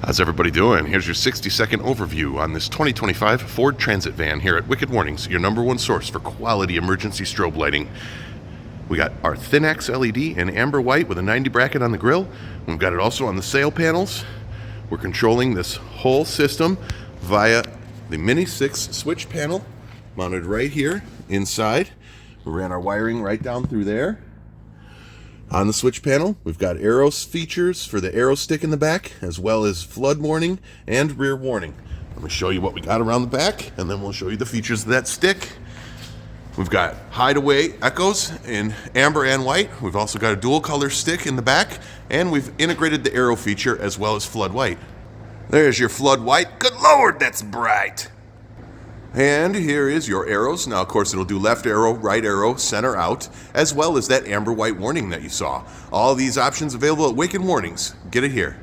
How's everybody doing? Here's your 60-second overview on this 2025 Ford Transit van here at Wicked Warnings, your #1 source for quality emergency strobe lighting. We got our Thin X LED in amber white with a 90 bracket on the grille. We've got it also on the sail panels. We're controlling this whole system via the Mini 6 switch panel mounted right here inside. We ran our wiring right down through there. On the switch panel, we've got arrow features for the arrow stick in the back, as well as flood warning and rear warning. Let me show you what we got around the back, and then we'll show you the features of that stick. We've got hideaway echoes in amber and white. We've also got a dual color stick in the back, and we've integrated the arrow feature as well as flood white. There's your flood white. Good Lord, that's bright! And here is your arrows. Now, of course, it'll do left arrow, right arrow, center out, as well as that amber white warning that you saw. All these options available at Wicked Warnings. Get it here.